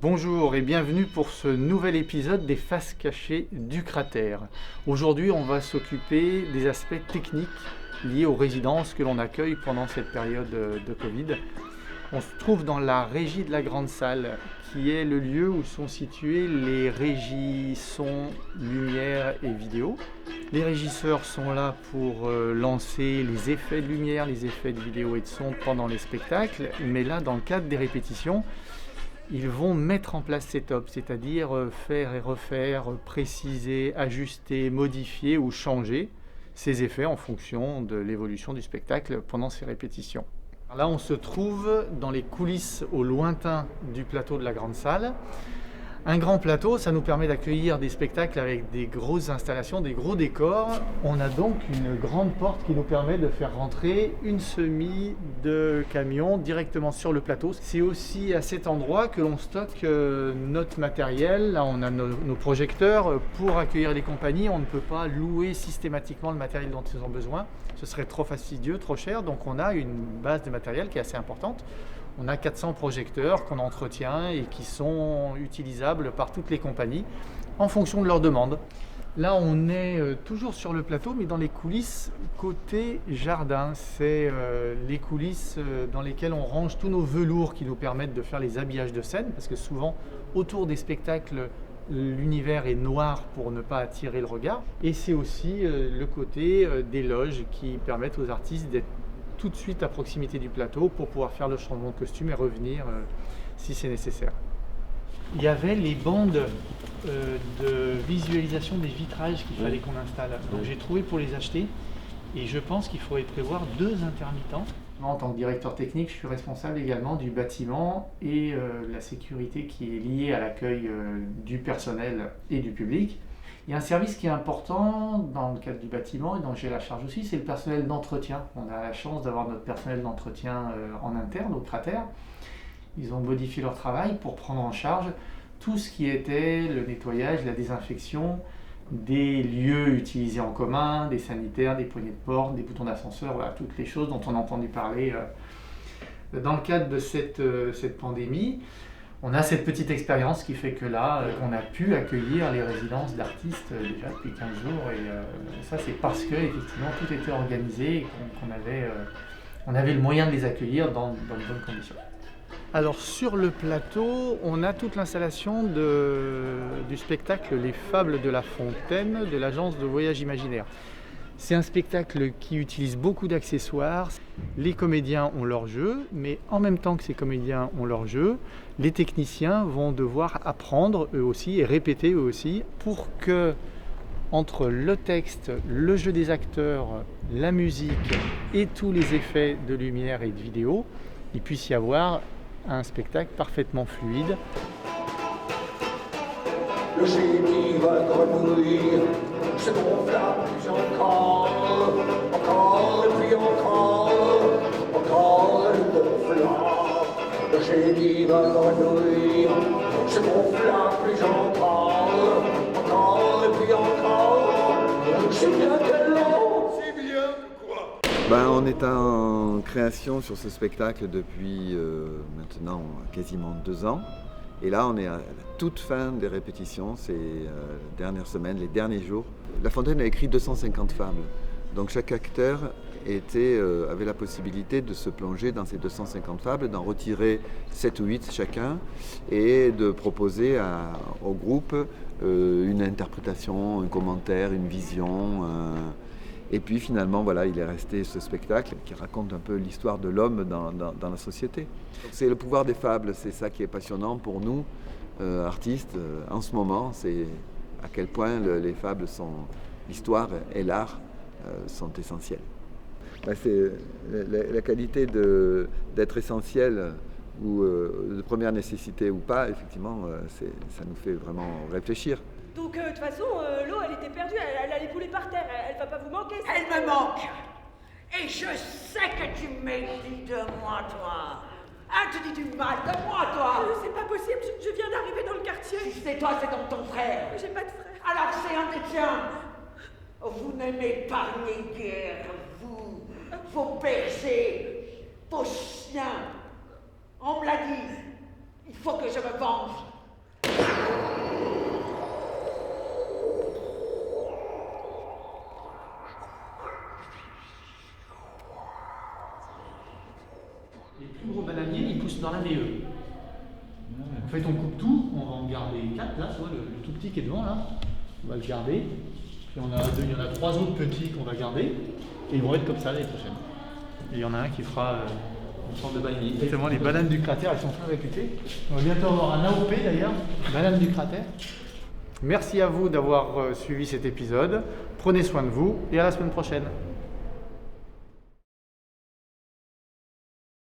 Bonjour et bienvenue pour ce nouvel épisode des faces cachées du cratère. Aujourd'hui, on va s'occuper des aspects techniques liés aux résidences que l'on accueille pendant cette période de Covid. On se trouve dans la régie de la grande salle, qui est le lieu où sont situées les régies son, lumière et vidéo. Les régisseurs sont là pour lancer les effets de lumière, les effets de vidéo et de son pendant les spectacles, mais là, dans le cadre des répétitions, ils vont mettre en place setup, c'est-à-dire faire et refaire, préciser, ajuster, modifier ou changer ces effets en fonction de l'évolution du spectacle pendant ces répétitions. Là, on se trouve dans les coulisses au lointain du plateau de la grande salle. Un grand plateau, ça nous permet d'accueillir des spectacles avec des grosses installations, des gros décors. On a donc une grande porte qui nous permet de faire rentrer une semis de camions directement sur le plateau. C'est aussi à cet endroit que l'on stocke notre matériel. Là, on a nos projecteurs. Pour accueillir les compagnies, on ne peut pas louer systématiquement le matériel dont ils ont besoin. Ce serait trop fastidieux, trop cher. Donc on a une base de matériel qui est assez importante. On a 400 projecteurs qu'on entretient et qui sont utilisables par toutes les compagnies en fonction de leurs demandes. Là, on est toujours sur le plateau, mais dans les coulisses côté jardin. C'est les coulisses dans lesquelles on range tous nos velours qui nous permettent de faire les habillages de scène, parce que souvent, autour des spectacles, l'univers est noir pour ne pas attirer le regard. Et c'est aussi le côté des loges qui permettent aux artistes d'être tout de suite à proximité du plateau pour pouvoir faire le changement de costume et revenir si c'est nécessaire. Il y avait les bandes de visualisation des vitrages qu'il fallait qu'on installe. Donc j'ai trouvé pour les acheter et je pense qu'il faudrait prévoir 2 intermittents. En tant que directeur technique, je suis responsable également du bâtiment et de la sécurité qui est liée à l'accueil du personnel et du public. Il y a un service qui est important dans le cadre du bâtiment et dont j'ai la charge aussi, c'est le personnel d'entretien. On a la chance d'avoir notre personnel d'entretien en interne au cratère. Ils ont modifié leur travail pour prendre en charge tout ce qui était le nettoyage, la désinfection des lieux utilisés en commun, des sanitaires, des poignées de porte, des boutons d'ascenseur, voilà, toutes les choses dont on a entendu parler dans le cadre de cette pandémie. On a cette petite expérience qui fait que là, on a pu accueillir les résidences d'artistes déjà depuis 15 jours. Et ça, c'est parce que effectivement tout était organisé et qu'on avait le moyen de les accueillir dans de bonnes conditions. Alors sur le plateau, on a toute l'installation du spectacle Les Fables de la Fontaine de l'agence de voyage imaginaire. C'est un spectacle qui utilise beaucoup d'accessoires. Les comédiens ont leur jeu, mais en même temps que ces comédiens ont leur jeu, les techniciens vont devoir apprendre eux aussi et répéter eux aussi pour que, entre le texte, le jeu des acteurs, la musique et tous les effets de lumière et de vidéo, il puisse y avoir un spectacle parfaitement fluide. Le génie va grenouiller, se gonfla plus encore et puis encore le gonfla. Le génie va grenouiller, se gonfla plus encore et puis encore. C'est bien que l'on, c'est bien quoi. On est en création sur ce spectacle depuis maintenant quasiment 2 ans. Et là, on est à la toute fin des répétitions, ces dernières semaines, les derniers jours. La Fontaine a écrit 250 fables. Donc chaque acteur avait la possibilité de se plonger dans ces 250 fables, d'en retirer 7 ou 8 chacun et de proposer au groupe une interprétation, un commentaire, une vision. Et puis finalement, voilà, il est resté ce spectacle qui raconte un peu l'histoire de l'homme dans la société. C'est le pouvoir des fables, c'est ça qui est passionnant pour nous, artistes, en ce moment. C'est à quel point les fables l'histoire et l'art sont essentiels. C'est la qualité d'être essentiel ou de première nécessité ou pas, effectivement, ça nous fait vraiment réfléchir. Donc, de toute façon, l'eau, elle était perdue, elle allait couler par terre, elle va pas vous manquer. Elle me manque. Et je sais que tu méprises de moi, toi. Ah, tu dis du mal de moi, toi. C'est pas possible, je viens d'arriver dans le quartier. Si c'est toi, c'est donc ton frère. J'ai pas de frère. Alors c'est un des tiens. Vous ne m'épargnez guère, vous, vos bergers, vos chiens. On me l'a dit, il faut que je me venge. Les plus gros bananiers, ils poussent dans la NE. En fait, on coupe tout, on va en garder 4 là, tu vois, le tout petit qui est devant là, on va le garder. Puis il y en a 3 autres petits qu'on va garder, et ils vont être comme ça l'année prochaine. Et il y en a un qui fera une sorte de bananier. Exactement, les bananes du cratère, elles sont très réputées. On va bientôt avoir un AOP d'ailleurs, banane du cratère. Merci à vous d'avoir suivi cet épisode. Prenez soin de vous et à la semaine prochaine.